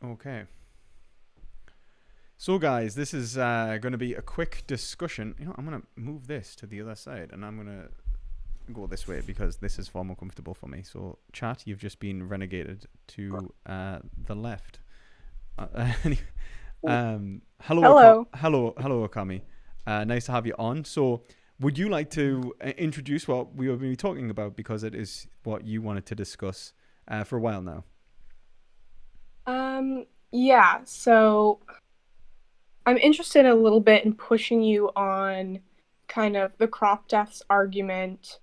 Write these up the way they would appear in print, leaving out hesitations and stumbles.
Okay. So, guys, this is going to be a quick discussion. I'm going to move this to the other side, and I'm going to go this way because this is far more comfortable for me. So, chat, you've just been renegated to the left. Hello. Hello, Okami. Nice to have you on. So, would you like to introduce what we will be talking about because it is what you wanted to discuss for a while now? Yeah, so I'm interested a little bit in pushing you on kind of the crop deaths argument,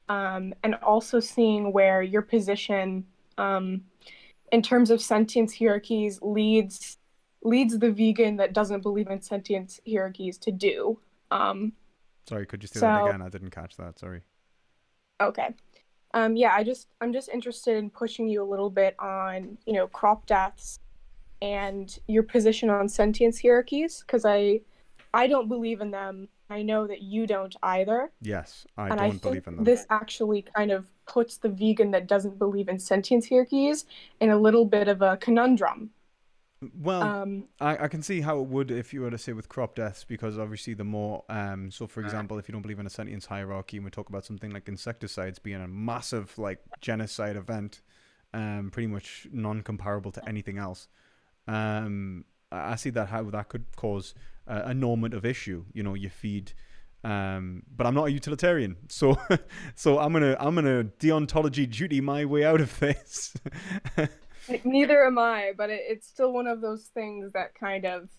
and also seeing where your position, in terms of sentience hierarchies leads the vegan that doesn't believe in sentience hierarchies to do. Um, Sorry, could you say that so again? I didn't catch that. Sorry. okay. Yeah, I'm just interested in pushing you a little bit on, crop deaths and your position on sentience hierarchies because I don't believe in them. I know that you don't either. Yes, I And I don't think believe in them. this actually kind of puts the vegan that doesn't believe in sentience hierarchies in a little bit of a conundrum. Well, Um, I can see how it would if you were to say with crop deaths, because obviously the more, so for example, if you don't believe in a sentience hierarchy and we talk about something like insecticides being a massive like genocide event, pretty much non-comparable to anything else, I see that how that could cause a normative issue. You feed, but I'm not a utilitarian, so so I'm gonna deontology duty my way out of this. Neither am I, but it's still one of those things that kind of,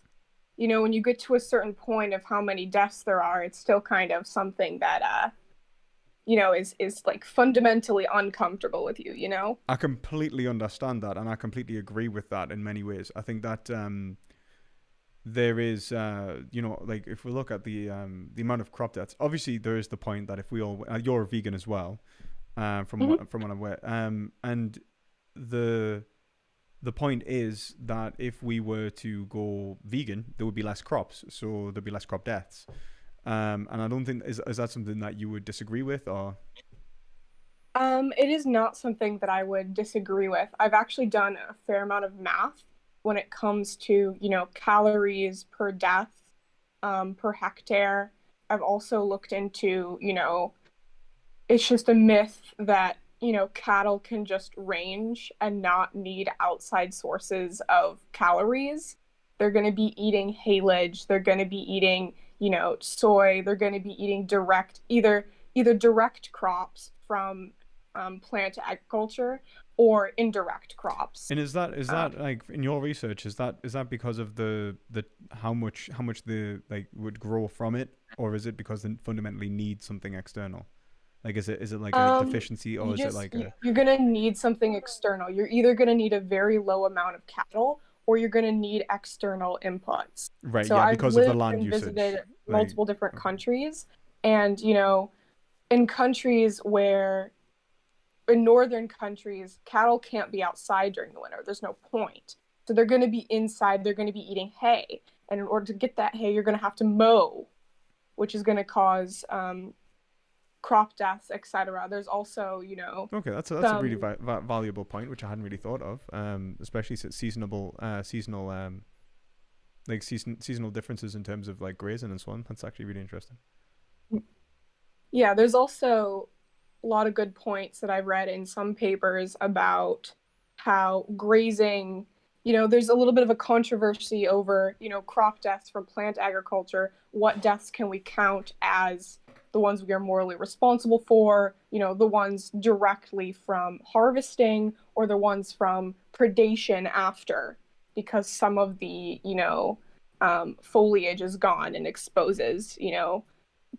when you get to a certain point of how many deaths there are, it's still kind of something that is like fundamentally uncomfortable with you. I completely understand that, and I completely agree with that in many ways. I think that there is, like if we look at the amount of crop deaths, obviously there is the point that if we all, you're a vegan as well, hmm from what I'm aware, and the the point is that if we were to go vegan, there would be less crops, so there'd be less crop deaths. And I don't think is that something that you would disagree with, or It is not something that I would disagree with. I've actually done a fair amount of math when it comes to, calories per death, per hectare. I've also looked into, it's just a myth that, cattle can just range and not need outside sources of calories. They're going to be eating haylage, they're going to be eating, soy, they're going to be eating either direct crops from plant agriculture or indirect crops. and is Um, that like in your research is that because of the how much the like would grow from it, or is it because they fundamentally need something external? Like is it like a Um, deficiency, or you is it just like a you're gonna need something external. You're either gonna need a very low amount of cattle or you're gonna need external inputs. right? So Yeah, I've because of the lived land and usage. visited Like multiple different okay, countries, and in countries where in northern countries, cattle can't be outside during the winter. There's no point. So they're going to be inside, they're going to be eating hay. And in order to get that hay, you're going to have to mow, which is going to cause crop deaths, etc. There's also, okay, that's a really some valuable point, which I hadn't really thought of. Especially since seasonal seasonal differences in terms of like grazing and so on. That's actually really interesting. yeah, there's also a lot of good points that I've read in some papers about how grazing, there's a little bit of a controversy over, crop deaths from plant agriculture. What deaths can we count as the ones we are morally responsible for, the ones directly from harvesting or the ones from predation after, because some of the, foliage is gone and exposes,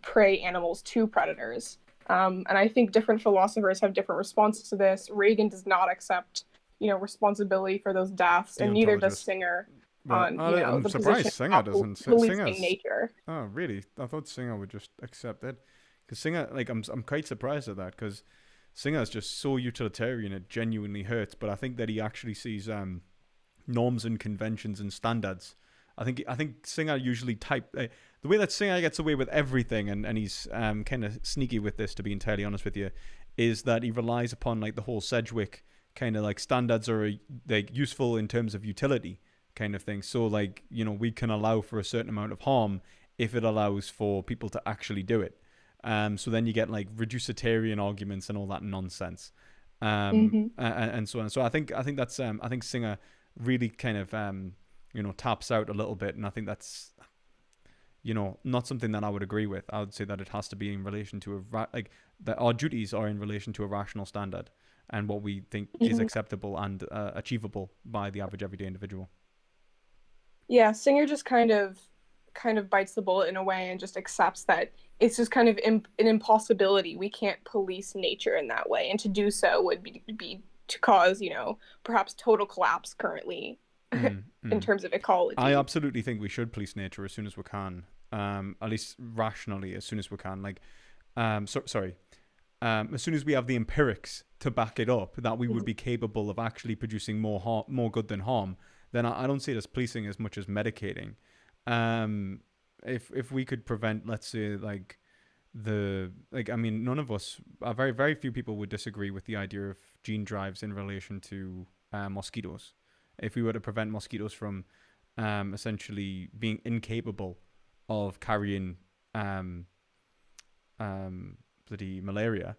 prey animals to predators. And I think different philosophers have different responses to this. Reagan does not accept, responsibility for those deaths, and neither does Deontologist. Singer Right. on, I'm the surprised position Singer about doesn't. policing Singer's. nature. Oh, really? I thought Singer would just accept it. Because Singer, like, I'm quite surprised at that. Because Singer is just so utilitarian, it genuinely hurts. But I think that he actually sees norms and conventions and standards. I think Singer usually the way that Singer gets away with everything, and he's kind of sneaky with this, to be entirely honest with you, is that he relies upon like the whole Sedgwick kind of like standards are like useful in terms of utility kind of thing. So like, we can allow for a certain amount of harm if it allows for people to actually do it. So then you get like reducitarian arguments and all that nonsense, Mm-hmm. and so on. So I think Singer really kind of taps out a little bit, and I think that's not something that I would agree with. I would say that it has to be in relation to like that our duties are in relation to a rational standard and what we think is Mm-hmm. acceptable and achievable by the average everyday individual. Yeah, Singer just kind of bites the bullet in a way and just accepts that it's just kind of an impossibility. We can't police nature in that way, and to do so would be to cause, perhaps total collapse currently Mm, in mm. terms of I ecology. absolutely think we should police nature as soon as we can. At least rationally, as soon as we can. Like, sorry. As soon as we have the empirics to back it up, that we would Mhm. be capable of actually producing more good than harm, then I don't see it as policing as much as medicating. Um, if we could prevent, let's say, like I mean, none of us, very very few people would disagree with the idea of gene drives in relation to mosquitoes. If we were to prevent mosquitoes from essentially being incapable of carrying um, bloody malaria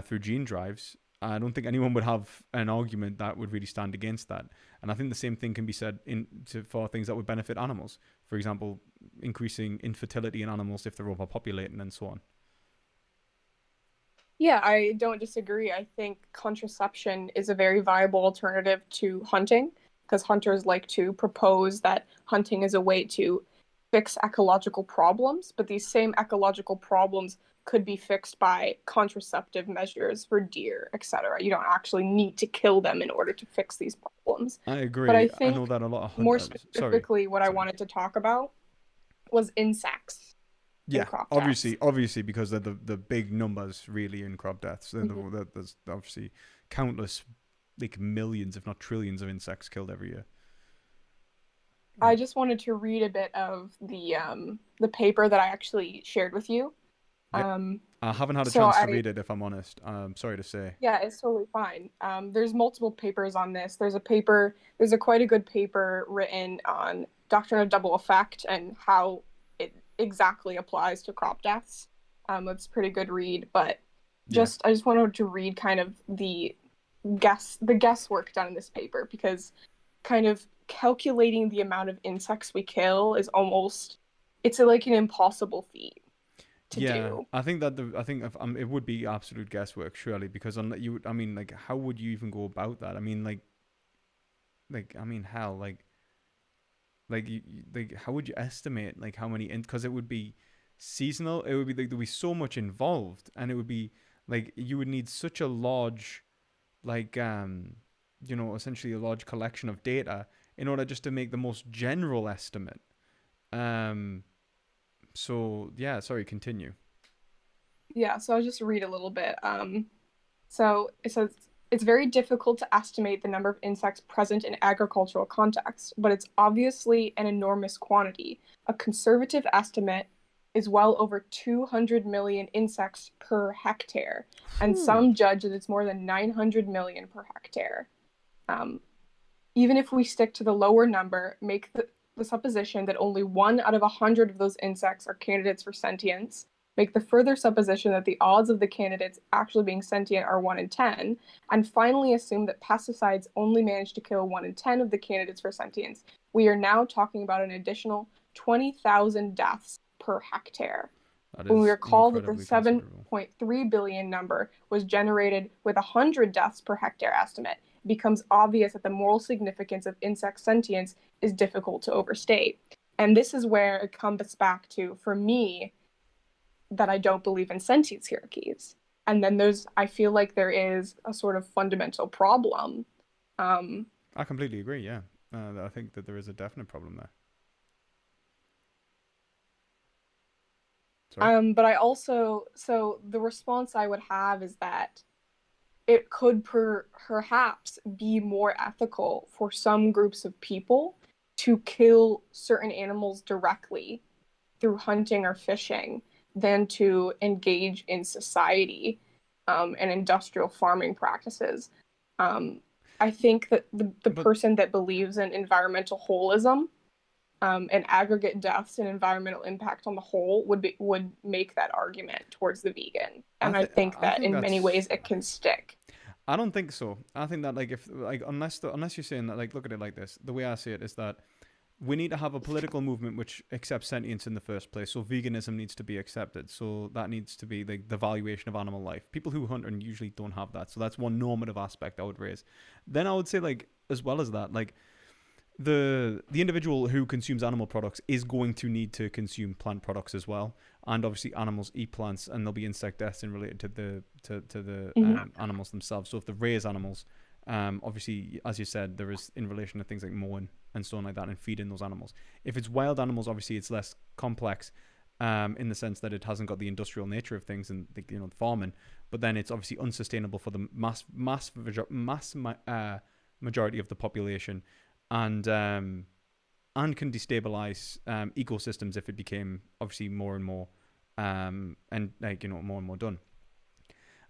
through gene drives, I don't think anyone would have an argument that would really stand against that. And I think the same thing can be said for things that would benefit animals. For example, increasing infertility in animals if they're overpopulating and so on. Yeah, I don't disagree. I think contraception is a very viable alternative to hunting because hunters like to propose that hunting is a way to fix ecological problems, but these same ecological problems could be fixed by contraceptive measures for deer, etc. You don't actually need to kill them in order to fix these problems. I But I agree. I know think that a lot of more hunters. Sorry, specifically, what I sorry. wanted to talk about was insects in Yeah, crop deaths. obviously, because they're the big numbers really in crop deaths. Mhm. There's obviously countless, like millions, if not trillions, of insects killed every year. I just wanted to read a bit of the paper that I actually shared with you. Yep. Um, I haven't had a so chance to I read it, if I'm honest. Sorry to say. Yeah, it's totally fine. There's multiple papers on this. There's a quite a good paper written on doctrine of double effect and how it exactly applies to crop deaths. It's a pretty good read, but Yeah, I just wanted to read kind of the guesswork done in this paper because kind of calculating the amount of insects we kill is almost it's like an impossible feat to yeah. do. I think that it would be absolute guesswork, surely, because I mean, like, how would you even go about that? I mean, I mean, how, like, how would you estimate like how many? Because it would be seasonal. It would be like there'd be so much involved, and it would be like you would need such a large, like, essentially a large collection of data in order just to make the most general estimate. Um, so yeah, sorry, continue. Yeah, so I'll just read a little bit. So it says it's very difficult to estimate the number of insects present in agricultural context, but it's obviously an enormous quantity. A conservative estimate is well over 200 million insects per hectare, and Whew. some judge that it's more than 900 million per hectare. Um, Even if we stick to the lower number, make the supposition that only 1 out of 100 of those insects are candidates for sentience, make the further supposition that the odds of the candidates actually being sentient are 1 in 10, and finally assume that pesticides only manage to kill 1 in 10 of the candidates for sentience, we are now talking about an additional 20,000 deaths per hectare. That When we is recall that the incredibly considerable. 7.3 billion number was generated with 100 deaths per hectare estimate, it becomes obvious that the moral significance of insect sentience is difficult to overstate. And this is where it comes back to, for me, that I don't believe in sentience hierarchies. And then I feel like there is a sort of fundamental problem. Um, I completely agree. Yeah, I think that there is a definite problem there. Sorry. but I also, so the response I would have is that it could perhaps be more ethical for some groups of people to kill certain animals directly through hunting or fishing than to engage in society and industrial farming practices. Um, I think that the But person that believes in environmental holism, and aggregate deaths and environmental impact on the whole would make that argument towards the vegan. And I think I that think in many ways that's it can stick. I don't think so. I think that like if like unless you're saying that like look at it like this, the way I see it is that we need to have a political movement which accepts sentience in the first place. So veganism needs to be accepted. So that needs to be like the valuation of animal life. People who hunt and usually don't have that. So that's one normative aspect I would raise. Then I would say like as well as that, like the individual who consumes animal products is going to need to consume plant products as well, and obviously animals eat plants, and there'll be insect deaths in related to the Mm-hmm. animals themselves. So if they raise animals, obviously as you said, there is in relation to things like mowing and so on like that, and feeding those animals. If it's wild animals, obviously it's less complex. In the sense that it hasn't got the industrial nature of things and the farming, but then it's obviously unsustainable for the majority of the population, and can destabilize ecosystems if it became obviously more and more and like more and more done.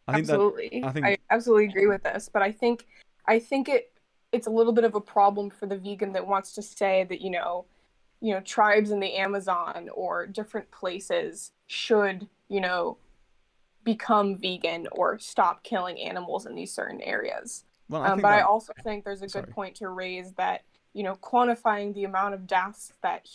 I think that Absolutely. I I think absolutely agree with this, but I think it's a little bit of a problem for the vegan that wants to say that, tribes in the Amazon or different places should, become vegan or stop killing animals in these certain areas. well I think But I that also think there's a good sorry point to raise that, quantifying the amount of deaths that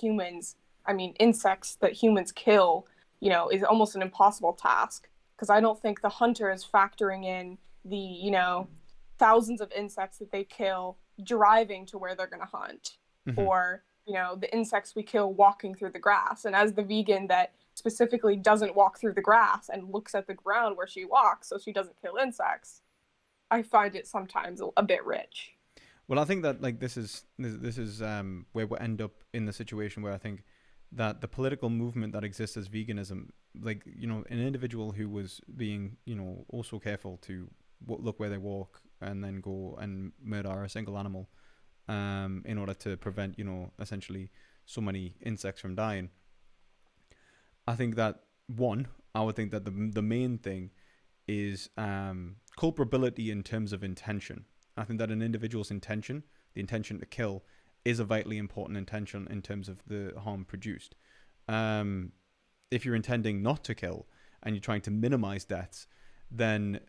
insects that humans kill, is almost an impossible task. Because I don't think the hunter is factoring in the, thousands of insects that they kill driving to where they're going to hunt, hmm or, the insects we kill walking through the grass. And as the vegan that specifically doesn't walk through the grass and looks at the ground where she walks so she doesn't kill insects, I find it sometimes a bit rich. well I think that like this is where we end up in the situation where I think that the political movement that exists as veganism, like an individual who was being also careful to look where they walk and then go and murder a single animal in order to prevent essentially so many insects from dying. I think that one, I would think that the main thing is culpability in terms of intention. I think that an individual's intention, the intention to kill, is a vitally important intention in terms of the harm produced. Um, if you're intending not to kill and you're trying to minimize deaths, then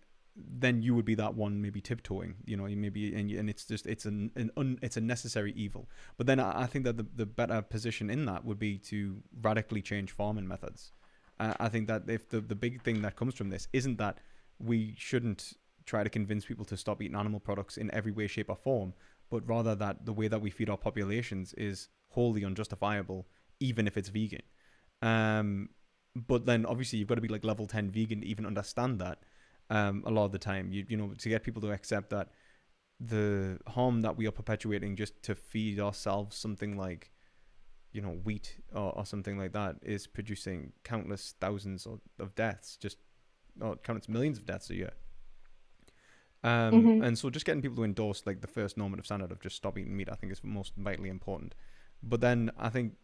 you would be that one maybe tiptoeing, you maybe and it's just it's a necessary evil. But then I think that the better position in that would be to radically change farming methods. I think that if the big thing that comes from this isn't that we shouldn't try to convince people to stop eating animal products in every way, shape, or form, but rather that the way that we feed our populations is wholly unjustifiable, even if it's vegan. Um, but then obviously you've got to be like level 10 vegan to even understand that. A lot of the time, to get people to accept that the harm that we are perpetuating just to feed ourselves something like wheat or something like that is producing countless thousands of deaths, just or countless millions of deaths a year. Mm-hmm. And so just getting people to endorse like the first normative standard of just stop eating meat, I think is most vitally important. But then I think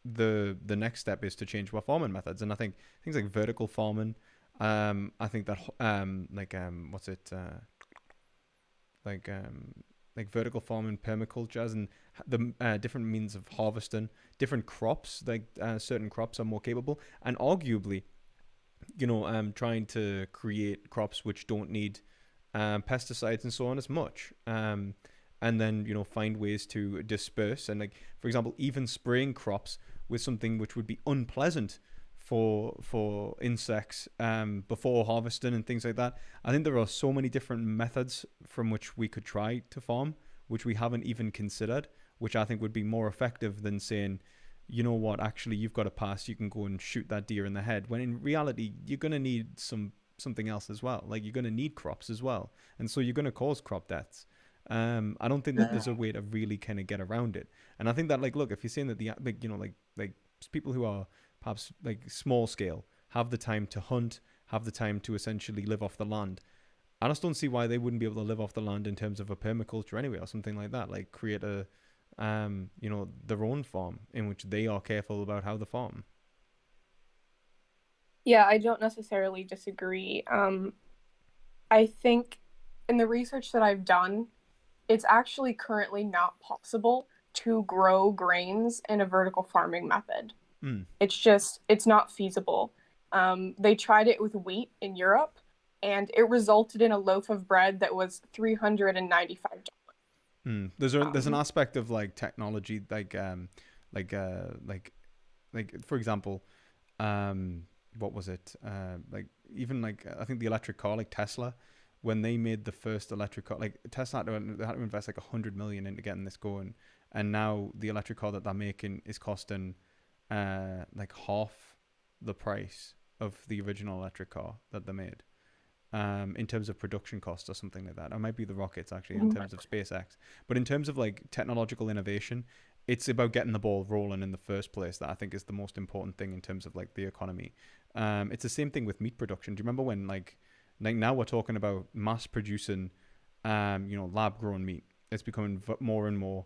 the next step is to change our farming methods, and I think things like vertical farming. I think that what's it like um, like vertical farming, permaculture, and the different means of harvesting different crops. Like certain crops are more capable, and arguably, trying to create crops which don't need pesticides and so on as much. And then find ways to disperse and like for example even spraying crops with something which would be unpleasant for insects before harvesting and things like that. I think there are so many different methods from which we could try to farm, which we haven't even considered, which I think would be more effective than saying, you know what, actually you've got a pass, you can go and shoot that deer in the head. When in reality, you're gonna need something else as well. Like you're gonna need crops as well, and so you're gonna cause crop deaths. I don't think that there's a way to really kind of get around it. And I think that like, look, if you're saying that the like like people who are perhaps like small scale have the time to hunt, have the time to essentially live off the land. I just don't see why they wouldn't be able to live off the land in terms of a permaculture anyway, or something like that. Like create a, their own farm in which they are careful about how they farm. Yeah, I don't necessarily disagree. I think in the research that I've done, it's actually currently not possible to grow grains in a vertical farming method. Mm. It's not feasible. They tried it with wheat in Europe, and it resulted in a loaf of bread that was $395. Mm. There's an aspect of like technology, like uh like for example, um what was it, like even like I think the electric car, like Tesla, when they made the first electric car, like Tesla they had to invest like 100 million into getting this going, and now the electric car that they're making is costing like half the price of the original electric car that they made, in terms of production costs or something like that. Or might be the rockets actually in terms of SpaceX. But in terms of like technological innovation, it's about getting the ball rolling in the first place that I think is the most important thing in terms of like the economy. It's the same thing with meat production. Do you remember when like now we're talking about mass producing, lab grown meat? It's becoming more and more,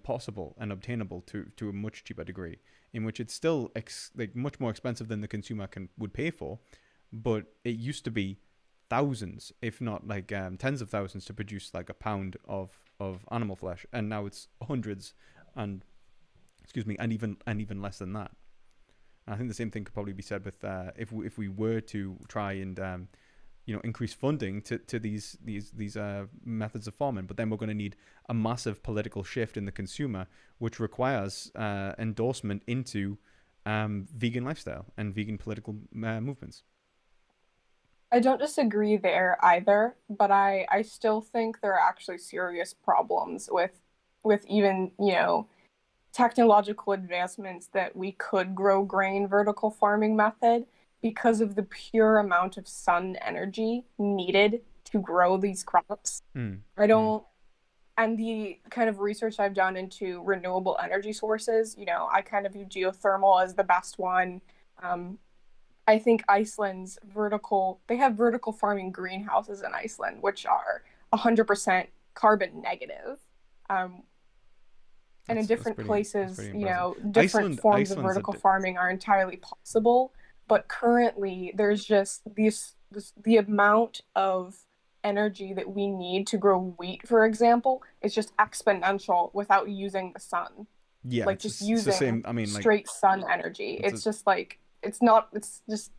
possible and obtainable to a much cheaper degree, in which it's still like much more expensive than the consumer would pay for, but it used to be thousands, if not like tens of thousands, to produce like a pound of animal flesh, and now it's hundreds, and excuse me, and even less than that. And I think the same thing could probably be said with if we were to try and increase funding to these methods of farming, but then we're going to need a massive political shift in the consumer, which requires endorsement into vegan lifestyle and vegan political movements. I don't disagree there either, but I still think there are actually serious problems with even, technological advancements that we could grow grain vertical farming method because of the pure amount of sun energy needed to grow these crops. Mm. I Mm. don't, and the kind of research I've done into renewable energy sources, I kind of view geothermal as the best one. Um, I think they have vertical farming greenhouses in Iceland, which are 100% carbon negative. Um, and in That's different pretty that's places, pretty impressive. different forms of Iceland's a vertical farming are entirely possible. But currently, there's just the amount of energy that we need to grow wheat, for example, is just exponential without using the sun. yeah, Like just it's the using same. I mean, like straight sun energy. it's a It's just like it's not. It's just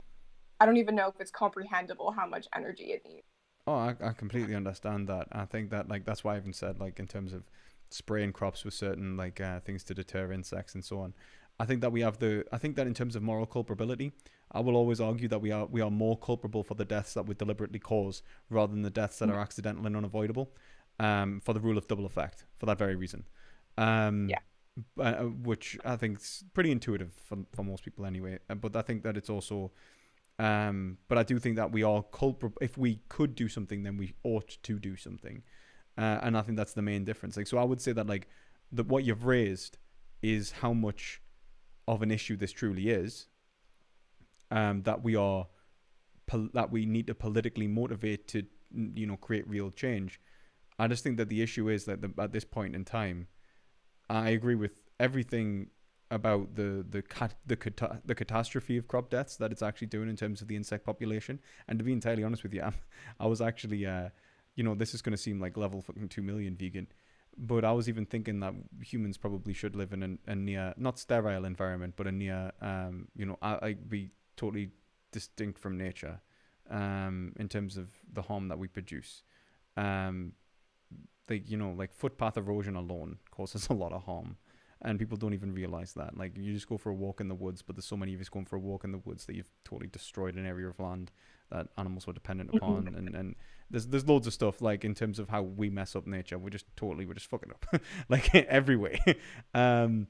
I don't even know if it's comprehensible how much energy it needs. oh, I completely understand that. I think that like that's why I even said like in terms of spraying crops with certain like things to deter insects and so on. I think that in terms of moral culpability, I will always argue that we are more culpable for the deaths that we deliberately cause rather than the deaths that are accidental and unavoidable. For the rule of double effect, for that very reason. Um, Yeah. which I think is pretty intuitive for most people anyway. But I think that it's also, but I do think that we are culpable. If we could do something, then we ought to do something. And I think that's the main difference. Like, so I would say that like that what you've raised is how much of an issue this truly is. That we need to politically motivate to create real change. I just think that the issue is that at this point in time, I agree with everything about the catastrophe of crop deaths that it's actually doing in terms of the insect population. And to be entirely honest with you, I was actually, this is going to seem like level fucking 2 million vegan, but I was even thinking that humans probably should live in a near not sterile environment, but a near, I be totally distinct from nature, in terms of the harm that we produce. Um, like footpath erosion alone causes a lot of harm, and people don't even realize that. Like, you just go for a walk in the woods, but there's so many of us going for a walk in the woods that you've totally destroyed an area of land that animals were dependent Mhm. upon, and there's loads of stuff like in terms of how we mess up nature. We're just fucking up like every way. um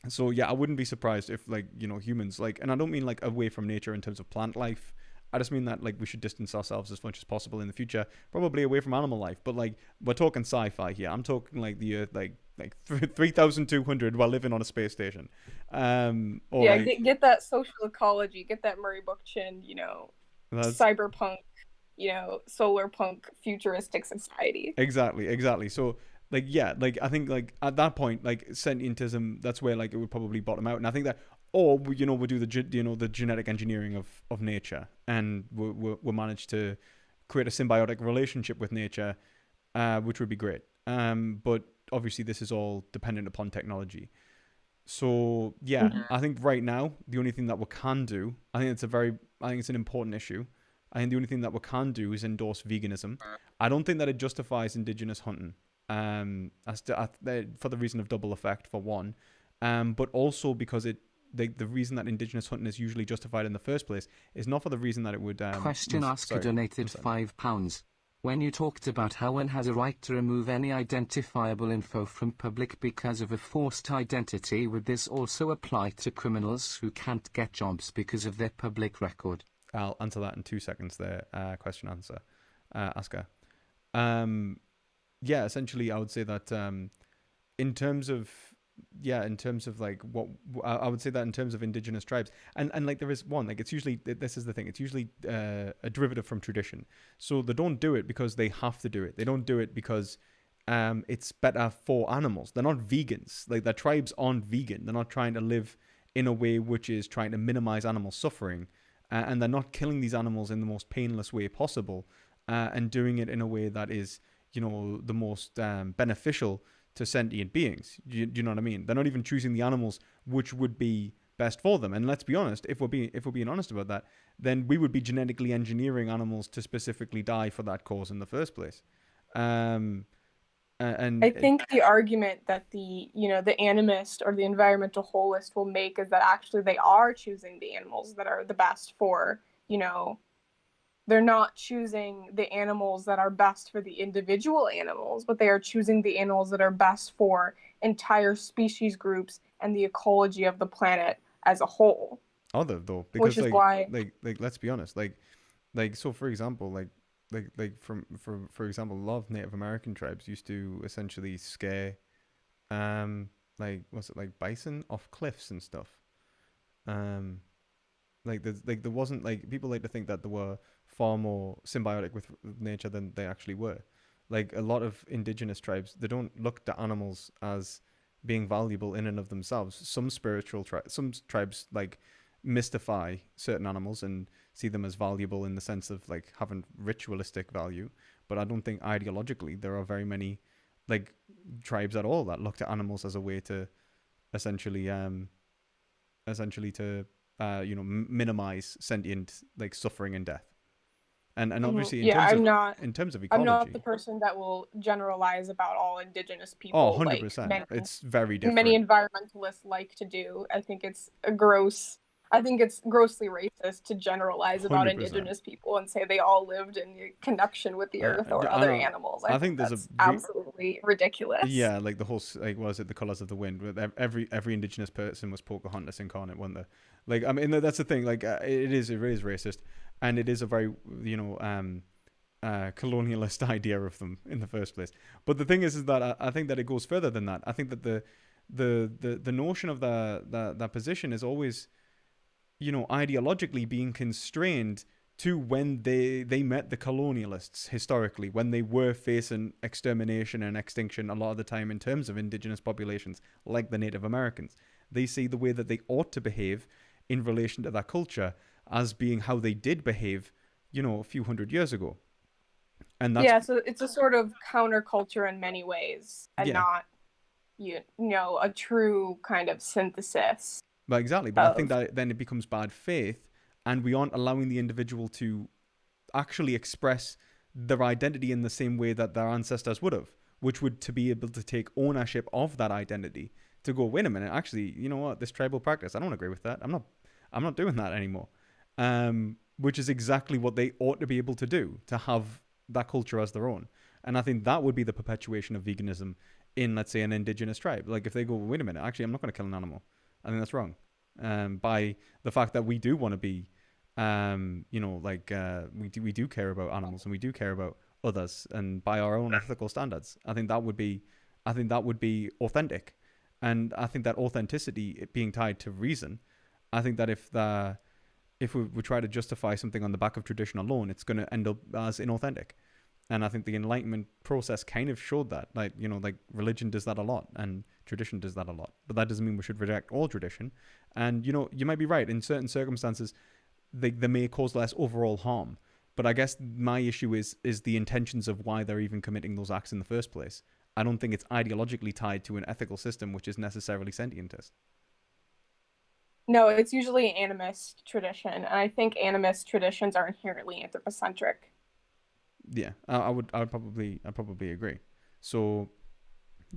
so yeah, I wouldn't be surprised if like humans, like, and I don't mean like away from nature in terms of plant life. I just mean that like we should distance ourselves as much as possible in the future, probably away from animal life. But like we're talking sci-fi here. I'm talking like the Earth, like 3,200 while living on a space station, or Yeah, like get that social ecology, get that Murray Bookchin, that's cyberpunk, solar punk futuristic society. exactly. So like yeah, like I think like at that point like sentientism, that's where like it would probably bottom out. And I think that, or we do the the genetic engineering of nature, and we manage to create a symbiotic relationship with nature, which would be great. But obviously, this is all dependent upon technology. So yeah, I think right now the only thing that we can do, I think it's an important issue. I think the only thing that we can do is endorse veganism. I don't think that it justifies indigenous hunting. For the reason of double effect for one, but also because the reason that indigenous hunting is usually justified in the first place is not for the reason that it would. Question asker donated £5. When you talked about how one has a right to remove any identifiable info from public because of a forced identity, would this also apply to criminals who can't get jobs because of their public record? I'll answer that in 2 seconds there. Question answer. Asker. Yeah, essentially, I would say that in terms of like what I would say that in terms of indigenous tribes, and like there is one, like it's usually, this is the thing, it's usually a derivative from tradition. So they don't do it because they have to do it. They don't do it because it's better for animals. They're not vegans. Like, their tribes aren't vegan. They're not trying to live in a way which is trying to minimize animal suffering, and they're not killing these animals in the most painless way possible, and doing it in a way that is, the most beneficial to sentient beings. Do you know what I mean? They're not even choosing the animals which would be best for them. And let's be honest, if we're being honest about that, then we would be genetically engineering animals to specifically die for that cause in the first place. And I think the argument that the animist or the environmental holist will make is that actually they are choosing the animals that are the best for, they're not choosing the animals that are best for the individual animals, but they are choosing the animals that are best for entire species groups and the ecology of the planet as a whole. Other though, which because is why, let's be honest, so for example, for example, a lot of Native American tribes used to essentially scare, was it like bison off cliffs and stuff. There wasn't, like, people like to think that there were far more symbiotic with nature than they actually were. Like, a lot of indigenous tribes, they don't look to animals as being valuable in and of themselves. Some some tribes like mystify certain animals and see them as valuable in the sense of like having ritualistic value. But I don't think ideologically there are very many like tribes at all that look to animals as a way to essentially minimize sentient like suffering and death. And obviously in terms of ecology, I'm not the person that will generalize about all indigenous people. Oh, 100%. Like it's very different. Many environmentalists like to do. I think it's grossly racist to generalize 100%. About indigenous people and say they all lived in connection with the earth or other animals. I think that's absolutely ridiculous. Yeah, like the whole, like, what is it, The Colors of the Wind? Every indigenous person was Pocahontas incarnate, wasn't there? Like, I mean, that's the thing. Like, it is racist, and it is a very colonialist idea of them in the first place. But the thing is that I think that it goes further than that. I think that the notion of that position is always, ideologically being constrained to when they met the colonialists historically, when they were facing extermination and extinction a lot of the time in terms of indigenous populations like the Native Americans. They see the way that they ought to behave in relation to that culture as being how they did behave, a few hundred years ago. And that's, so it's a sort of counterculture in many ways, and not, a true kind of synthesis. But exactly. But I think that then it becomes bad faith, and we aren't allowing the individual to actually express their identity in the same way that their ancestors would have, which would to be able to take ownership of that identity, to go, wait a minute, actually, you know what, this tribal practice, I don't agree with that. I'm not doing that anymore. Which is exactly what they ought to be able to do, to have that culture as their own. And I think that would be the perpetuation of veganism in, let's say, an indigenous tribe. Like, if they go, wait a minute, actually, I'm not going to kill an animal. I think that's wrong. By the fact that we do want to be, we do care about animals and we do care about others, and by our own ethical standards. I think that would be authentic. And I think that authenticity being tied to reason, I think that if we try to justify something on the back of tradition alone, it's going to end up as inauthentic. And I think the Enlightenment process kind of showed that. Like, religion does that a lot and tradition does that a lot. But that doesn't mean we should reject all tradition. And, you might be right. In certain circumstances, they may cause less overall harm. But I guess my issue is the intentions of why they're even committing those acts in the first place. I don't think it's ideologically tied to an ethical system which is necessarily sentientist. No, it's usually animist tradition, and I think animist traditions are inherently anthropocentric. Yeah, I'd probably agree. So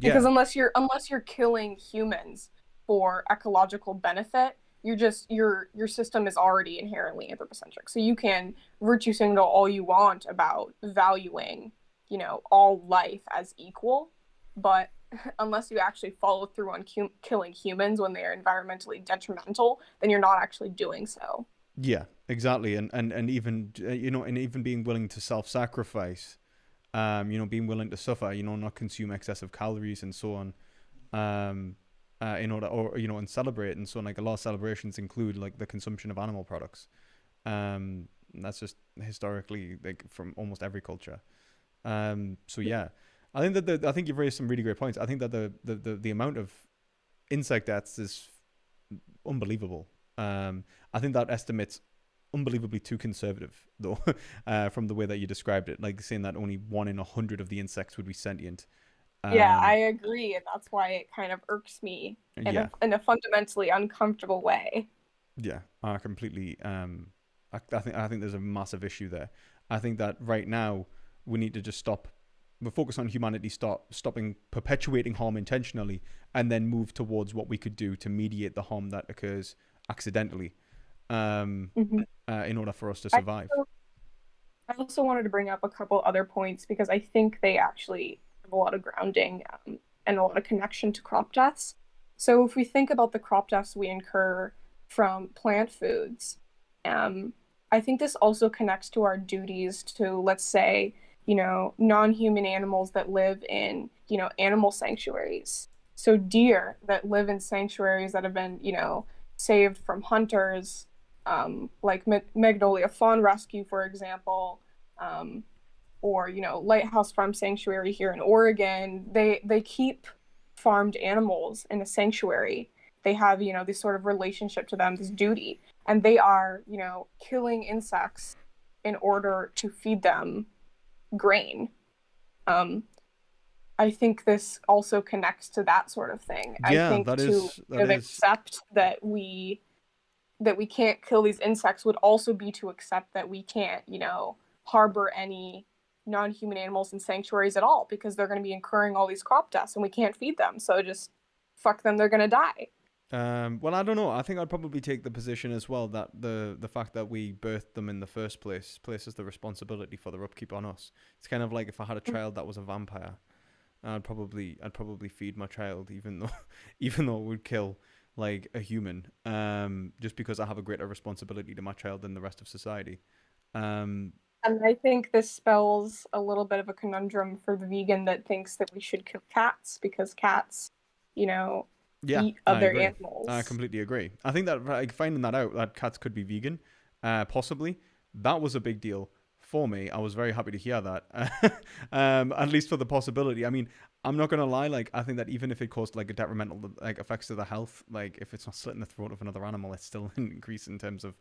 Because yeah, unless you're killing humans for ecological benefit, you're just your system is already inherently anthropocentric. So you can virtue signal all you want about valuing, all life as equal, but unless you actually follow through on killing humans when they are environmentally detrimental, then you're not actually doing so. yeah, exactly, and even and even being willing to self-sacrifice, being willing to suffer, not consume excessive calories and so on, in order, or and celebrate and so on. Like a lot of celebrations include like the consumption of animal products. That's just historically like from almost every culture. So yeah, I think that I think you've raised some really great points. I think that the amount of insect deaths is unbelievable. I think that estimate's unbelievably too conservative, though, from the way that you described it, like saying that only 1 in 100 of the insects would be sentient. Yeah, I Um, agree, and that's why it kind of irks me in yeah, a fundamentally uncomfortable way. yeah, I completely. I think there's a massive issue there. I think that right now we need to just stop. We're focused on humanity, stopping perpetuating harm intentionally, and then move towards what we could do to mediate the harm that occurs accidentally, um, Mhm. in order for us to I survive. also, I also wanted to bring up a couple other points because I think they actually have a lot of grounding and a lot of connection to crop deaths. So if we think about the crop deaths we incur from plant foods, um, I think this also connects to our duties to, let's say, non-human animals that live in, animal sanctuaries. So deer that live in sanctuaries that have been, saved from hunters, like Magnolia Fawn Rescue, for example, um, or Lighthouse Farm Sanctuary here in Oregon. They keep farmed animals in a sanctuary. They have this sort of relationship to them, this duty, and they are killing insects in order to feed them grain. Um, I think this also connects to that sort of thing. I Yeah, think that to is that kind of is accept that we can't kill these insects would also be to accept that we can't, harbor any non-human animals in sanctuaries at all because they're going to be incurring all these crop deaths and we can't feed them. So just fuck them, they're going to die. Well, I don't know. I think I'd probably take the position as well that the fact that we birthed them in the first place places the responsibility for their upkeep on us. It's kind of like if I had a child that was a vampire, I'd probably feed my child even though even though it would kill like a human. Just because I have a greater responsibility to my child than the rest of society. Um, And I think this spells a little bit of a conundrum for the vegan that thinks that we should kill cats because cats, you know, yeah, eat I other agree. I animals. completely agree. I think that like finding that out that cats could be vegan, possibly that was a big deal for me. I was very happy to hear that. At least for the possibility. I mean, I'm not gonna lie. Like, I think that even if it caused like a detrimental like effects to the health, like if it's not slitting the throat of another animal, it's still an increase in terms of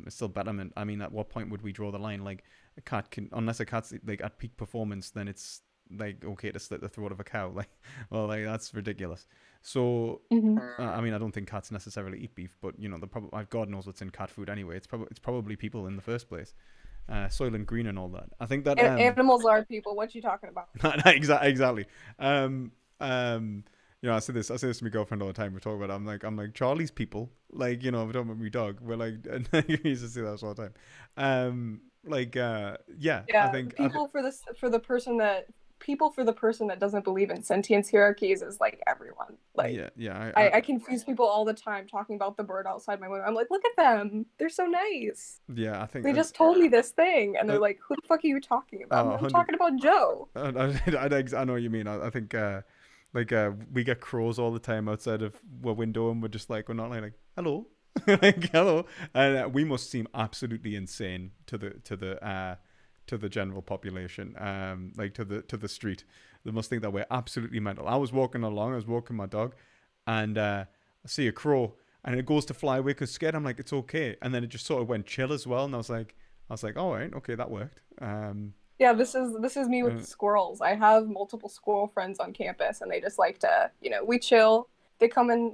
it's still betterment. I mean, at what point would we draw the line? Like, a cat can, unless a cat's like at peak performance, then it's like okay to slit the throat of a cow. Like, well, like that's ridiculous. So Mm-hmm. I mean, I don't think cats necessarily eat beef, but the probably God knows what's in cat food anyway. It's probably people in the first place, soil and green and all that. I think that Animals are people. What you talking about? exactly. Um, um, I say this to my girlfriend all the time. We talk about it. I'm like Charlie's people. Like we're talking about my dog. We're like, and we used to say that all the time. Yeah, I Yeah, think people for the person that doesn't believe in sentience hierarchies is like everyone. Like yeah, yeah. I confuse people all the time talking about the bird outside my window. I'm like, look at them. They're so nice. Yeah, I think They just told me this thing, and they're uh, like, "Who the fuck are you talking about?" I'm 100. talking about Joe. I know what you mean. I think we get crows all the time outside of our window, and we're just like we're not like hello, like hello, and we must seem absolutely insane to the general population, like to the street. They must think that we're absolutely mental. I was walking my dog, and I see a crow, and it goes to fly away because scared. I'm like, it's okay, and then it just sort of went chill as well, and I was like, I was like, all right, okay, that worked. Yeah, this is me with Uh, the squirrels. I have multiple squirrel friends on campus, and they just like to, we chill. They come and,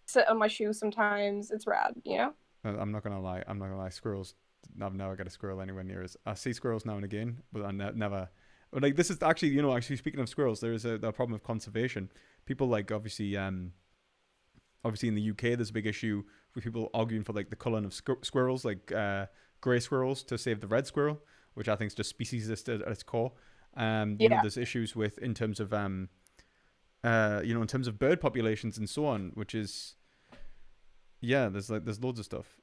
sit on my shoes sometimes. It's rad, you know? I'm not gonna lie. I'm not gonna lie. Squirrels. I've never got a squirrel anywhere near us. I see squirrels now and again, but never. But like this is actually, actually speaking of squirrels, there is a problem of conservation. People like obviously in the UK, there's a big issue with people arguing for like the culling of squirrels, like grey squirrels, to save the red squirrel, which I think is just speciesist at its core. Yeah, There's issues with in terms of in terms of bird populations and so on, which is yeah, there's loads of stuff.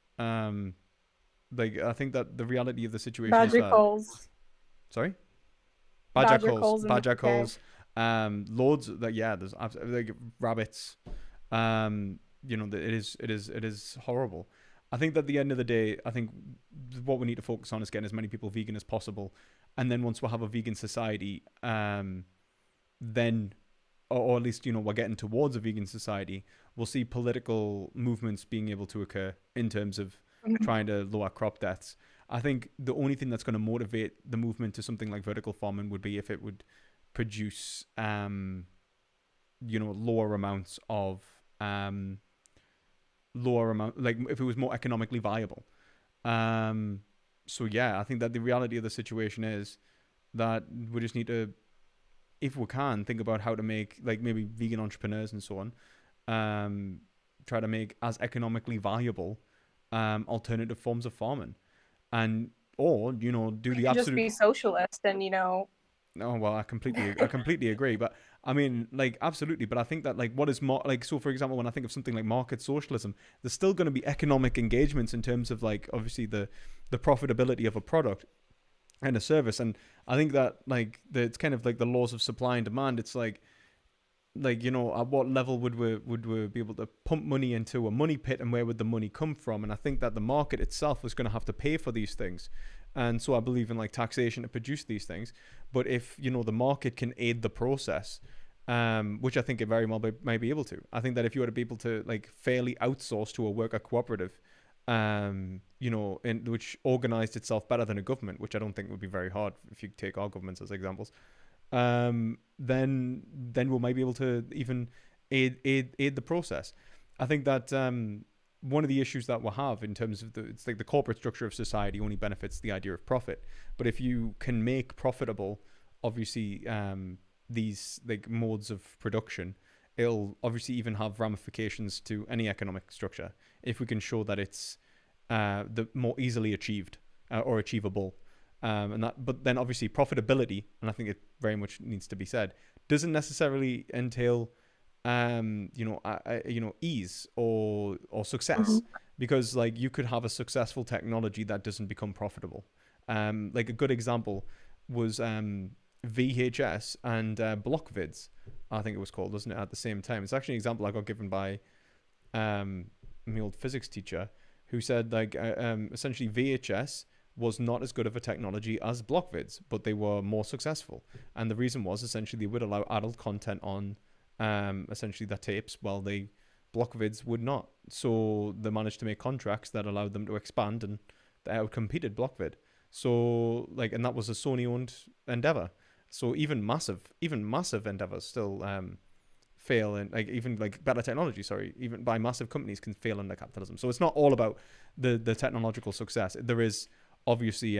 Like I think that the reality of the situation is that badgercoles, sorry, badgercoles in the UK. badgercoles, loads that yeah, there's like rabbits. It is horrible. I think that at the end of the day, I think what we need to focus on is getting as many people vegan as possible, and then once we have a vegan society, then or at least we're getting towards a vegan society, we'll see political movements being able to occur in terms of Mhm. trying to lower crop deaths. I think the only thing that's going to motivate the movement to something like vertical farming would be if it would produce lower amounts of um like if it was more economically viable. Um so yeah, I think that the reality of the situation is that we just need to, if we can, think about how to make like maybe vegan entrepreneurs and so on, try to make as economically viable alternative forms of farming, and or do We the can just absolute. be socialist and, Oh well, I completely agree. But I mean, like, absolutely. But I think that, like, what is more, like, so for example, when I think of something like market socialism, there's still going to be economic engagements in terms of, like, obviously the profitability of a product and a service. And I think that, like, it's kind of like the laws of supply and demand. It's like at what level would we be able to pump money into a money pit, and where would the money come from? And I think that the market itself was going to have to pay for these things, and so I believe in like taxation to produce these things. But if the market can aid the process, which I think it very well might be able to. I think that if you were to be able to like fairly outsource to a worker cooperative, which organized itself better than a government, which I don't think would be very hard if you take our governments as examples, then we might be able to even aid the process. I think that one of the issues that we'll have in terms of it's like the corporate structure of society only benefits the idea of profit. But if you can make profitable, obviously, these like modes of production, it'll obviously even have ramifications to any economic structure if we can show that it's the more easily achieved or achievable. And that, but then obviously profitability, and I think it very much needs to be said, doesn't necessarily entail, ease or success, Mhm. because like you could have a successful technology that doesn't become profitable. Like a good example was VHS and blockvids, I think it was called, wasn't it? At the same time, it's actually an example I got given by my old physics teacher, who said like essentially VHS was not as good of a technology as blockvids, but they were more successful. And the reason was essentially they would allow adult content on essentially their tapes, while the blockvids would not. So they managed to make contracts that allowed them to expand, and they outcompeted blockvid. So like, and that was a Sony owned endeavor. So even massive endeavors still fail, and like even like better technology, sorry, even by massive companies, can fail under capitalism. So it's not all about the technological success. There is obviously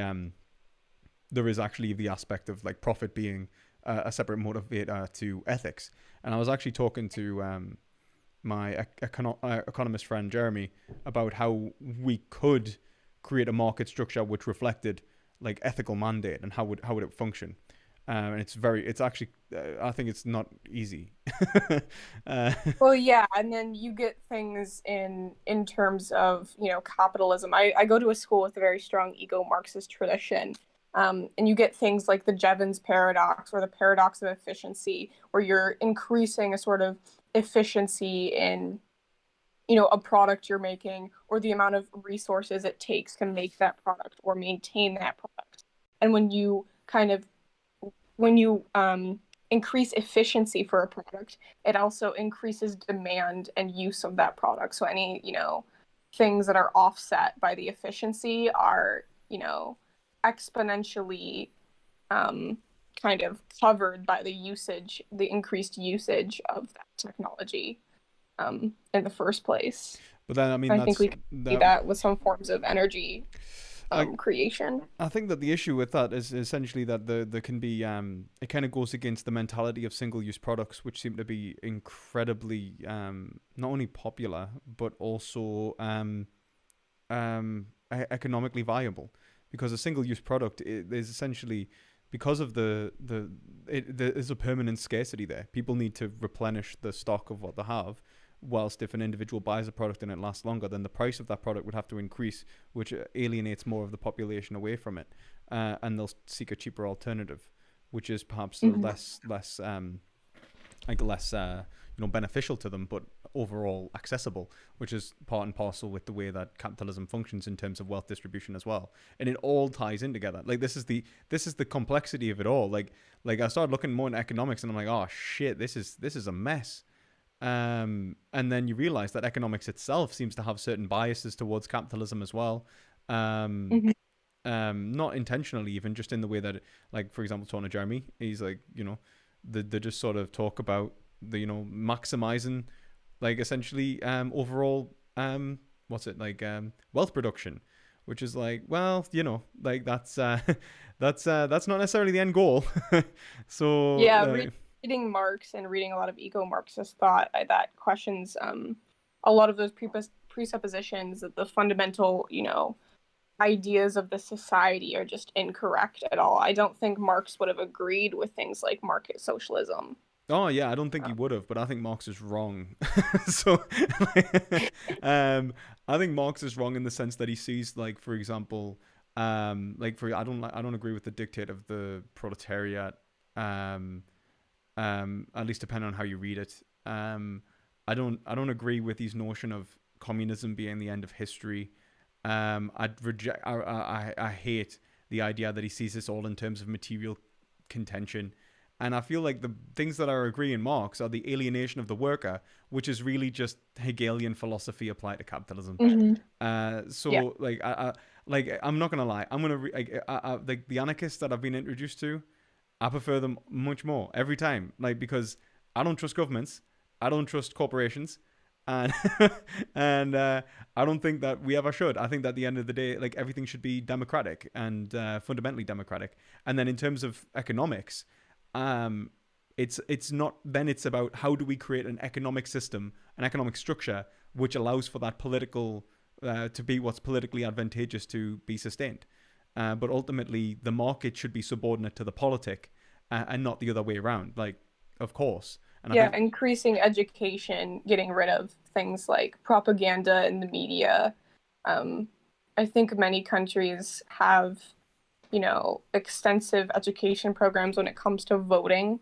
there is actually the aspect of like profit being a separate motivator to ethics. And I was actually talking to my economist friend Jeremy about how we could create a market structure which reflected like ethical mandate, and how would it function. And it's actually I think it's not easy. uh, Well, yeah, and then you get things in terms of, capitalism. I go to a school with a very strong ego Marxist tradition. And you get things like the Jevons paradox, or the paradox of efficiency, where you're increasing a sort of efficiency in, a product you're making, or the amount of resources it takes to make that product or maintain that product. And when you increase efficiency for a product, it also increases demand and use of that product. So any, things that are offset by the efficiency are exponentially kind of covered by the increased usage of that technology in the first place. But then, I mean, I think that's we can see that. that with some forms of energy I creation. I think that the issue with that is essentially that there can be it kind of goes against the mentality of single use products, which seem to be incredibly not only popular but also economically viable, because a single use product is essentially, because of there is a permanent scarcity there. People need to replenish the stock of what they have. Whilst if an individual buys a product and it lasts longer, then the price of that product would have to increase, which alienates more of the population away from it, and they'll seek a cheaper alternative, which is perhaps less beneficial to them, but overall accessible, which is part and parcel with the way that capitalism functions in terms of wealth distribution as well. And it all ties in together. Like this is the complexity of it all. Like I started looking more into economics, and I'm like, oh shit, this is a mess. And then you realize that economics itself seems to have certain biases towards capitalism as well. Not intentionally, even just in the way that, like, for example, Tona Jeremy, he's like, they just sort of talk about the, maximizing, like, essentially, overall, wealth production, which is like, well, like that's not necessarily the end goal. So Yeah, reading Marx and reading a lot of eco-Marxist thought that questions a lot of those presuppositions that the fundamental, ideas of the society are just incorrect at all. I don't think Marx would have agreed with things like market socialism. Oh yeah, I don't think he would have, but I think Marx is wrong. So, I think Marx is wrong in the sense that he sees, like, for example, I don't agree with the dictate of the proletariat. At least depending on how you read it. I don't agree with his notion of communism being the end of history. I hate the idea that he sees this all in terms of material contention. And I feel like the things that I agree in Marx are the alienation of the worker, which is really just Hegelian philosophy applied to capitalism. I'm not gonna lie. I'm gonna like the anarchists that I've been introduced to, I prefer them much more every time. Like, because I don't trust governments, I don't trust corporations, and and I don't think that we ever should. I think that at the end of the day, like, everything should be democratic and fundamentally democratic. And then in terms of economics, it's not. Then it's about how do we create an economic system, an economic structure which allows for that political to be what's politically advantageous to be sustained. But ultimately, the market should be subordinate to the politic, and not the other way around. Like, of course. And I think increasing education, getting rid of things like propaganda in the media. I think many countries have, extensive education programs when it comes to voting.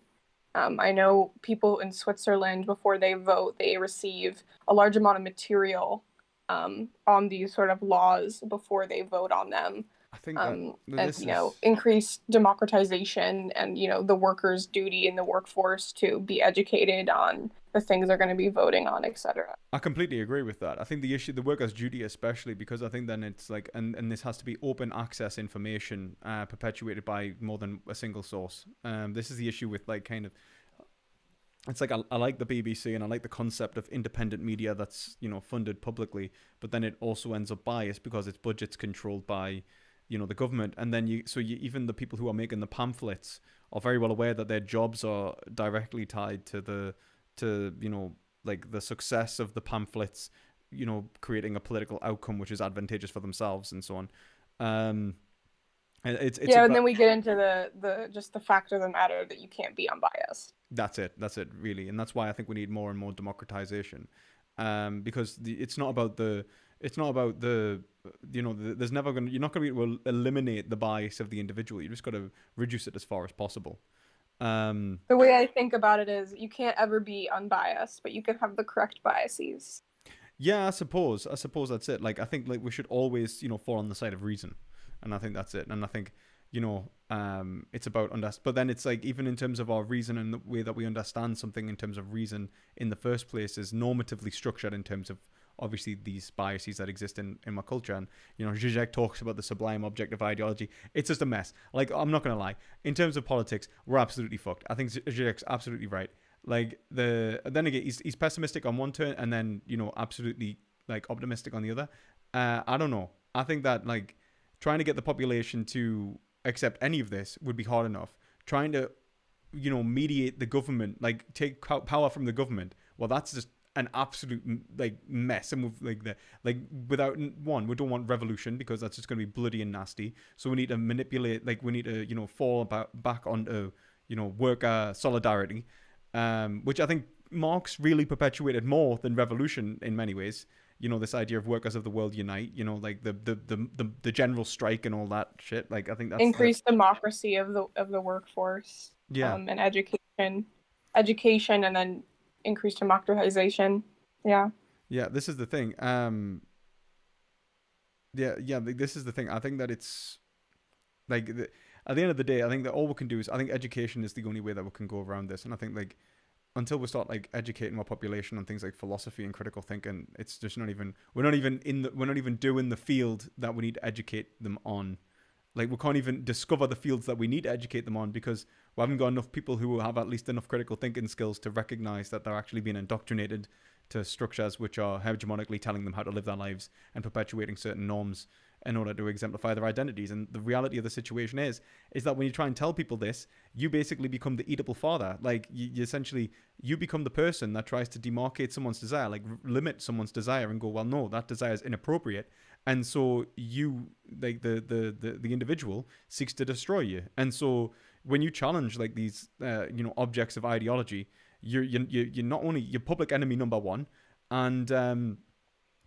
I know people in Switzerland, before they vote, they receive a large amount of material on these sort of laws before they vote on them. I think that increase democratization and, the workers' duty in the workforce to be educated on the things they're going to be voting on, etc. I completely agree with that. I think the workers' duty, especially because I think then it's like, and this has to be open access information perpetuated by more than a single source. This is the issue with, like, kind of, it's like I like the BBC and I like the concept of independent media that's, funded publicly, but then it also ends up biased because its budget's controlled by, the government. And then even the people who are making the pamphlets are very well aware that their jobs are directly tied to the success of the pamphlets, creating a political outcome which is advantageous for themselves and so on. And then we get into the fact of the matter that you can't be unbiased. That's it really. And that's why I think we need more and more democratization, because it's not about the there's never going to, you're not going to be able to eliminate the bias of the individual. You just got to reduce it as far as possible. The way I think about it is you can't ever be unbiased, but you can have the correct biases. Yeah, I suppose that's it. Like, I think, like, we should always, fall on the side of reason. And I think that's it. And I think, it's about but then it's like, even in terms of our reason and the way that we understand something in terms of reason in the first place is normatively structured in terms of obviously these biases that exist in my culture. And Zizek talks about the sublime object of ideology. It's just a mess. Like, I'm not gonna lie, in terms of politics, we're absolutely fucked. I think Zizek's absolutely right. Like, then again, he's pessimistic on one turn, and then absolutely like optimistic on the other. I don't know. I think that, like, trying to get the population to accept any of this would be hard enough. Trying to mediate the government, like take power from the government, well, that's just an absolute like mess. And without one, we don't want revolution, because that's just going to be bloody and nasty. So we need to manipulate, like we need to fall back onto worker solidarity, which I think Marx really perpetuated more than revolution in many ways. This idea of workers of the world unite, like the general strike and all that shit. Like, I think that's increased democracy of the workforce. Yeah. And education, and then increased democratization. Yeah. Yeah, this is the thing. This is the thing. I think that it's like at the end of the day, I think that all we can do is, I think education is the only way that we can go around this. And I think, like, until we start like educating our population on things like philosophy and critical thinking, it's just not even we're not even doing the field that we need to educate them on. Like, we can't even discover the fields that we need to educate them on, because we haven't got enough people who have at least enough critical thinking skills to recognize that they're actually being indoctrinated to structures which are hegemonically telling them how to live their lives and perpetuating certain norms in order to exemplify their identities. And the reality of the situation is that when you try and tell people this, you basically become the Oedipal father. Like, you essentially, you become the person that tries to demarcate someone's desire, like limit someone's desire, and go, well, no, that desire is inappropriate. And so you, like, the individual seeks to destroy you. And so when you challenge like these objects of ideology, you're not only your public enemy number one, and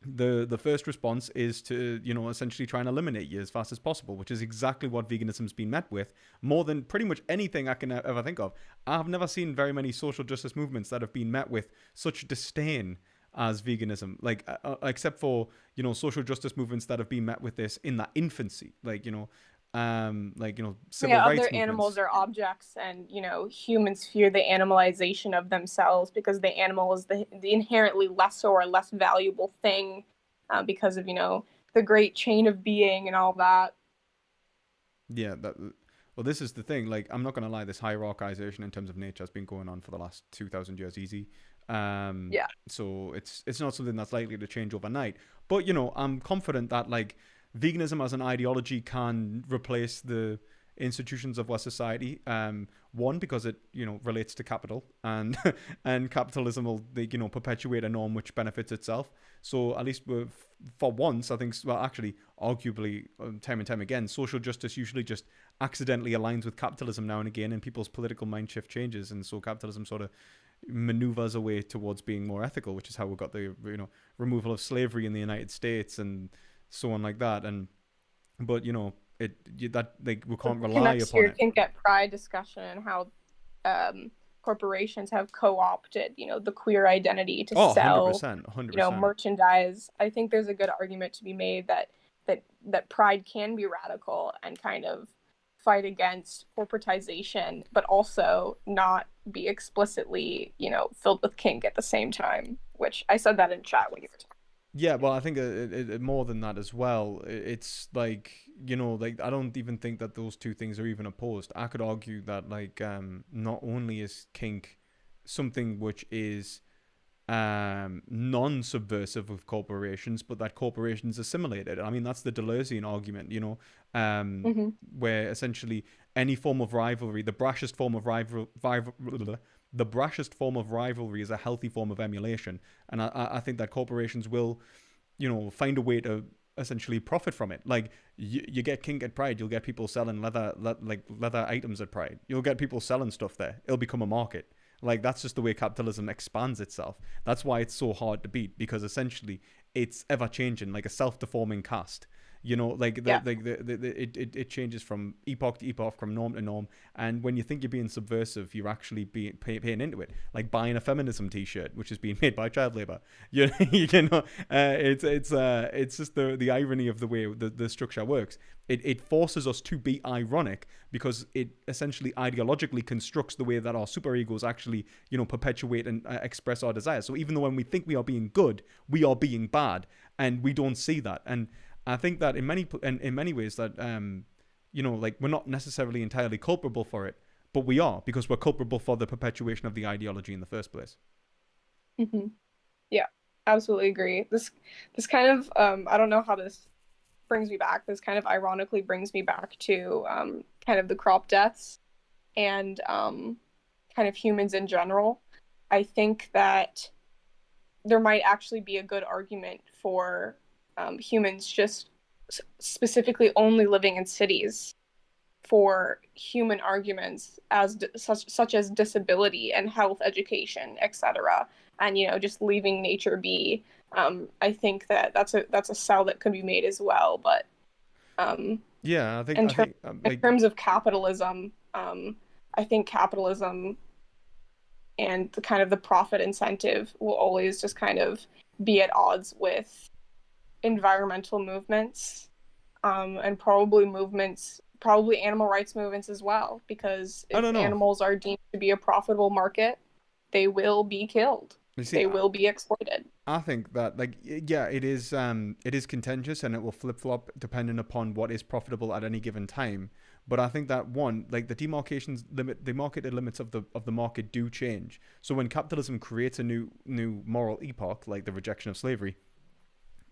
the first response is to essentially try and eliminate you as fast as possible, which is exactly what veganism's been met with more than pretty much anything I can ever think of. I've never seen very many social justice movements that have been met with such disdain as veganism, like except for social justice movements that have been met with this in that infancy, civil rights other animals are objects, and humans fear the animalization of themselves, because the animal is the inherently lesser or less valuable thing, because of the great chain of being and all that. Well, this is the thing. Like, I'm not gonna lie, this hierarchization in terms of nature has been going on for the last 2,000 years easy. So it's not something that's likely to change overnight. But I'm confident that, like, veganism as an ideology can replace the institutions of our society. One, because it relates to capital, and and capitalism will perpetuate a norm which benefits itself. So at least for once, I think, well, actually, arguably, time and time again, social justice usually just accidentally aligns with capitalism now and again, and people's political mind shift changes, and so capitalism sort of maneuvers away towards being more ethical, which is how we got the removal of slavery in the United States and so on, like that. But we can't rely upon your it. Kink at Pride discussion, and how corporations have co-opted the queer identity to sell 100%. merchandise. I think there's a good argument to be made that Pride can be radical and kind of fight against corporatization, but also not be explicitly filled with kink at the same time, which I said that in chat when you were talking. Yeah, well, I think more than that as well. It's like, I don't even think that those two things are even opposed. I could argue that, like, not only is kink something which is non-subversive of corporations, but that corporations assimilate it. I mean, that's the Deleuzean argument, where essentially any form of rivalry, the brashest form of rivalry is a healthy form of emulation. And I think that corporations will, find a way to essentially profit from it. Like, you get kink at Pride, you'll get people selling leather items at Pride. You'll get people selling stuff there. It'll become a market. Like, that's just the way capitalism expands itself. That's why it's so hard to beat, because essentially it's ever changing, like a self-deforming cast. Yeah. It changes from epoch to epoch, from norm to norm. And when you think you're being subversive, you're actually paying into it. Like buying a feminism T-shirt, which is being made by child labor. It's just the irony of the way the structure works. It forces us to be ironic because it essentially ideologically constructs the way that our superegos actually, perpetuate and express our desires. So even though when we think we are being good, we are being bad, and we don't see that. And I think that in many ways that we're not necessarily entirely culpable for it, but we are, because we're culpable for the perpetuation of the ideology in the first place. Hmm. Yeah, absolutely agree. This kind of I don't know how this brings me back. This kind of ironically brings me back to kind of the crop deaths and kind of humans in general. I think that there might actually be a good argument for humans just specifically only living in cities for human arguments as such as disability and health education, etc., and just leaving nature be. I think that that's a sell that could be made as well. But Yeah, I think in I think in terms of capitalism, I think capitalism and the kind of the profit incentive will always just kind of be at odds with environmental movements, and probably animal rights movements as well, because I if don't know. animals are deemed to be a profitable market, they will be killed. You see, They will be exploited. I think that yeah, it is contentious, and it will flip flop depending upon what is profitable at any given time. But I think that one, like the marketed limits of the market do change. So when capitalism creates a new moral epoch, like the rejection of slavery,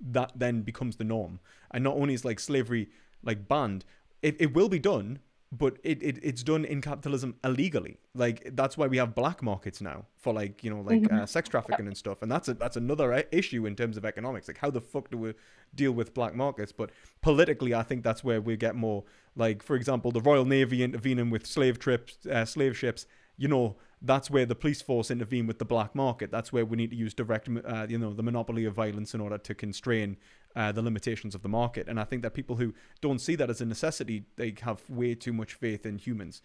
that then becomes the norm. And not only is like slavery like banned, it will be done, but it's done in capitalism illegally. Like that's why we have black markets now for Mhm. sex trafficking and stuff. And that's another issue in terms of economics. Like how the fuck do we deal with black markets? But politically, I think that's where we get more, like, for example, the Royal Navy intervening with slave ships. That's where the police force intervene with the black market. That's where we need to use the monopoly of violence in order to constrain the limitations of the market. And I think that people who don't see that as a necessity, they have way too much faith in humans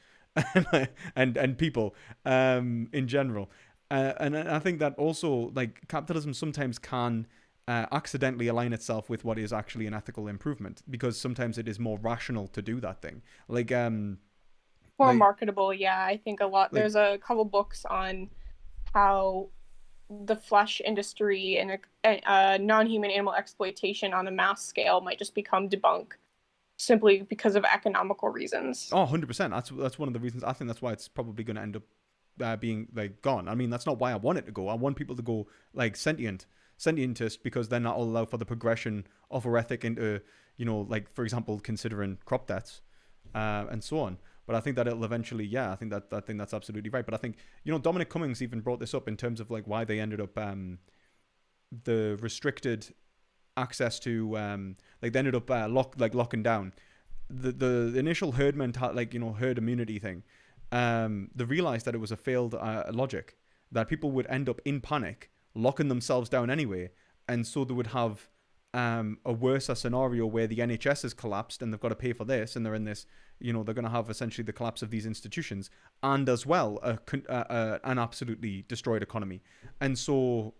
and people in general. And I think that also, like, capitalism sometimes can accidentally align itself with what is actually an ethical improvement, because sometimes it is more rational to do that thing. Like More like marketable, yeah. I think a lot. like There's a couple books on how the flesh industry and non-human animal exploitation on a mass scale might just become debunked simply because of economical reasons. 100%. That's one of the reasons. I think that's why it's probably going to end up being like gone. I mean, that's not why I want it to go. I want people to go like sentientist, because then that'll allow for the progression of our ethic into, like, for example, considering crop deaths and so on. But I think that it'll eventually, yeah, I think that's absolutely right. But I think, Dominic Cummings even brought this up in terms of like why they ended up the restricted access to like they ended up locking down the initial herd herd immunity thing. They realized that it was a failed logic, that people would end up in panic locking themselves down anyway, and so they would have a worse scenario where the NHS has collapsed and they've got to pay for this, and they're in this, they're going to have essentially the collapse of these institutions, and as well an absolutely destroyed economy. And so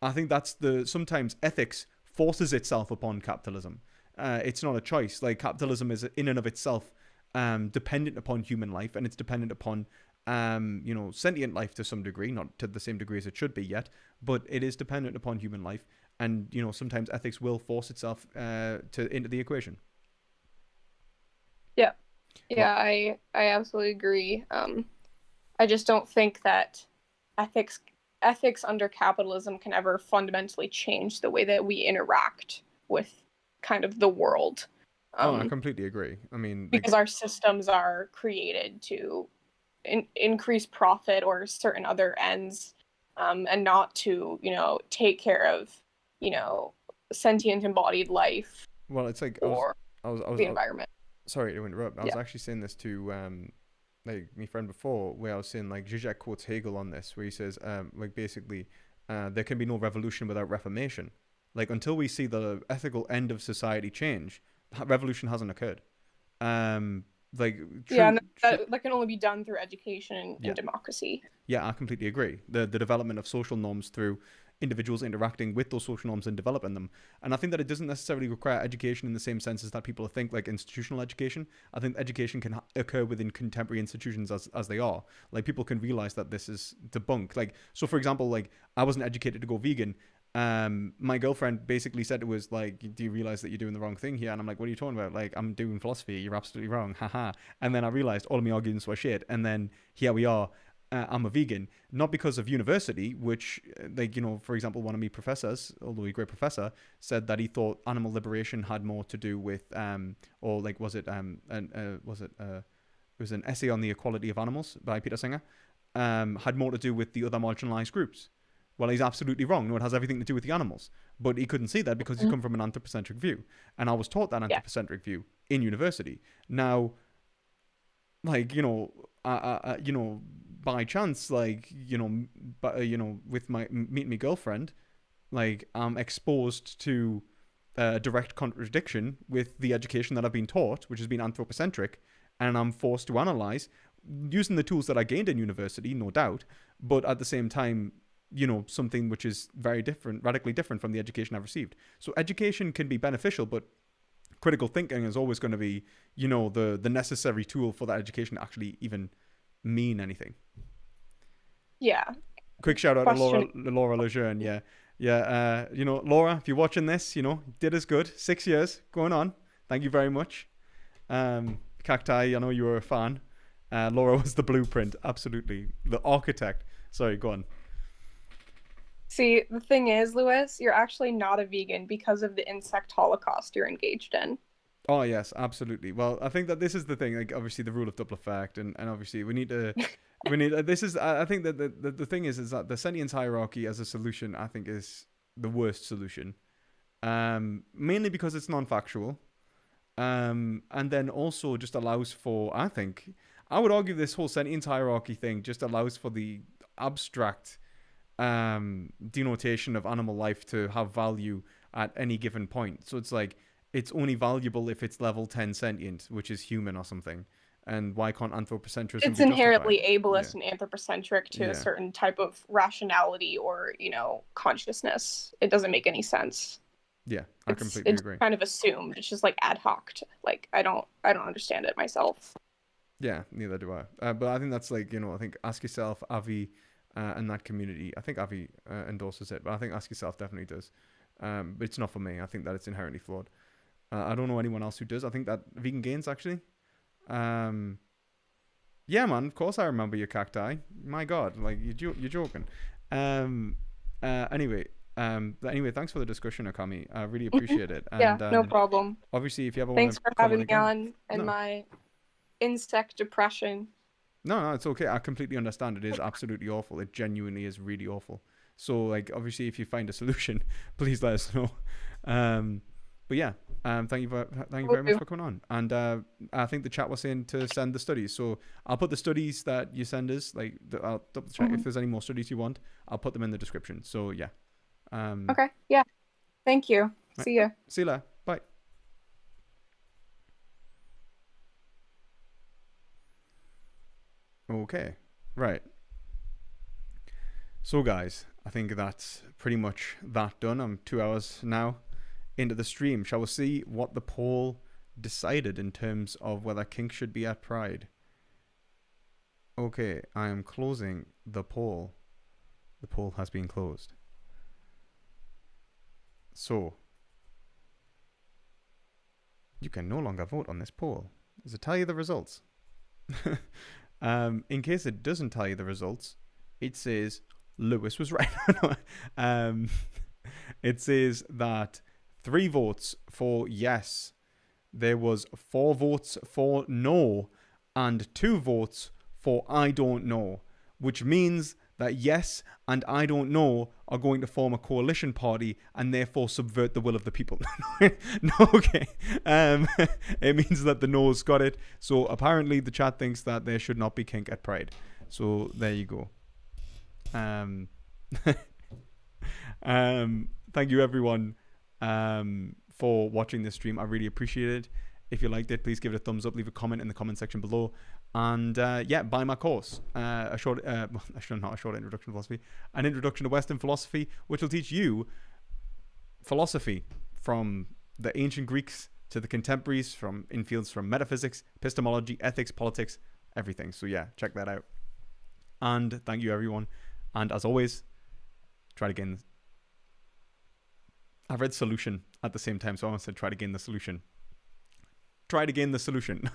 I think that's sometimes ethics forces itself upon capitalism. It's not a choice. Like, capitalism is in and of itself dependent upon human life, and it's dependent upon sentient life to some degree, not to the same degree as it should be yet, but it is dependent upon human life. And sometimes ethics will force itself into the equation. Yeah, Well, yeah, I absolutely agree. I just don't think that ethics ethics under capitalism can ever fundamentally change the way that we interact with kind of the world. oh, I Um, completely agree. I mean, like, because our systems are created to increase profit or certain other ends, and not to, take care of, you know, sentient embodied life well, it's like or I the was environment. sorry to interrupt. I was Yeah. actually saying this to like my friend before, where I was saying, like, Zizek quotes Hegel on this, where he says like basically there can be no revolution without reformation. Like, until we see the ethical end of society change, that revolution hasn't occurred. Like, Yeah, true, and true. that can only be done through education Yeah. and democracy. Yeah, I completely agree. The development of social norms through individuals interacting with those social norms and developing them. And I think that it doesn't necessarily require education in the same sense as that people think, like institutional education. I think education can occur within contemporary institutions as they are. Like, people can realize that this is debunked. Like, so for example, like, I wasn't educated to go vegan. My girlfriend basically said, it was like, do you realize that you're doing the wrong thing here? And I'm like, what are you talking about? Like, I'm doing philosophy. You're absolutely wrong. Haha. And then I realized all of my arguments were shit. And then here we are. I'm a vegan, not because of university, which, like, you know, for example, one of my professors, although a great professor, said that he thought animal liberation had more to do with, or like, it was an essay on the equality of animals by Peter Singer, had more to do with the other marginalized groups. Well, he's absolutely wrong. No, it has everything to do with the animals. But he couldn't see that because he's come from an anthropocentric view. And I was taught that anthropocentric view in university. Now, like, you know, by chance, like, you know, with my meeting my girlfriend, like, I'm exposed to direct contradiction with the education that I've been taught, which has been anthropocentric, and I'm forced to analyze using the tools that I gained in university, no doubt, but at the same time, you know, something which is very different, radically different from the education I've received. So education can be beneficial, but critical thinking is always going to be, you know, the necessary tool for that education to actually even mean anything. Yeah. Quick shout out to Laura Lejeune. Yeah. You know, Laura, if you're watching this, you know, did us good. 6 years going on. Thank you very much. Cacti, I know you were a fan. Laura was the blueprint, absolutely, the architect. Sorry, go on. See, the thing is, Lewis, you're actually not a vegan because of the insect holocaust you're engaged in. Oh, yes, absolutely. Well, I think that this is the thing, like, obviously the rule of double effect, and obviously we need to, this is, I think that the thing is that the sentience hierarchy as a solution, I think, is the worst solution. Mainly because it's non-factual. And then also just allows for, I would argue this whole sentience hierarchy thing just allows for the abstract denotation of animal life to have value at any given point. So it's like, it's only valuable if it's level 10 sentient, which is human or something. And why can't anthropocentrism it's be inherently justified? ableist and anthropocentric to a certain type of rationality or, you know, consciousness. It doesn't make any sense. Yeah, I completely agree. It's kind of assumed. It's just like ad hoc. Like, I don't understand it myself. Yeah, neither do I. But I think that's like, you know, I think Ask Yourself, Avi, and that community. I think Avi endorses it, but I think Ask Yourself definitely does. But it's not for me. I think that it's inherently flawed. I don't know anyone else who does. I think that Vegan Gains, actually. Yeah, man, of course I remember your cacti. My God, like, you're joking. Anyway, thanks for the discussion, Akami. I really appreciate it. And, yeah, no problem. Obviously, if you ever Thanks want to for having me on and my insect depression. No, it's okay. I completely understand. It is absolutely awful. It genuinely is really awful. So, like, obviously, if you find a solution, please let us know. But yeah, thank you very much for coming on. And I think the chat was saying to send the studies. So I'll put the studies that you send us. Like, I'll double check if there's any more studies you want. I'll put them in the description. So yeah. Okay. Yeah. Thank you. Right. See ya. See you later. Bye. Okay. Right. So guys, I think that's pretty much that done. I'm 2 hours now into the stream. Shall we see what the poll decided in terms of whether kink should be at Pride? Okay, I am closing the poll. The poll has been closed. So, you can no longer vote on this poll. Does it tell you the results? In case it doesn't tell you the results, it says Lewis was right. It says that 3 votes for yes, there was 4 votes for no, and 2 votes for I don't know, which means that yes and I don't know are going to form a coalition party and therefore subvert the will of the people. No, okay. It means that the no's got it. So apparently the chat thinks that there should not be kink at Pride. So there you go. Thank you everyone for watching this stream. I really appreciate it. If you liked it, please give it a thumbs up, leave a comment in the comment section below, and buy my course, not a short introduction to philosophy, an introduction to Western philosophy, which will teach you philosophy from the ancient Greeks to the contemporaries, in fields from metaphysics, epistemology, ethics, politics, everything. So yeah, check that out. And thank you, everyone. And as always, try to gain. I read solution at the same time, so I almost said try to gain the solution. Try to gain the solution.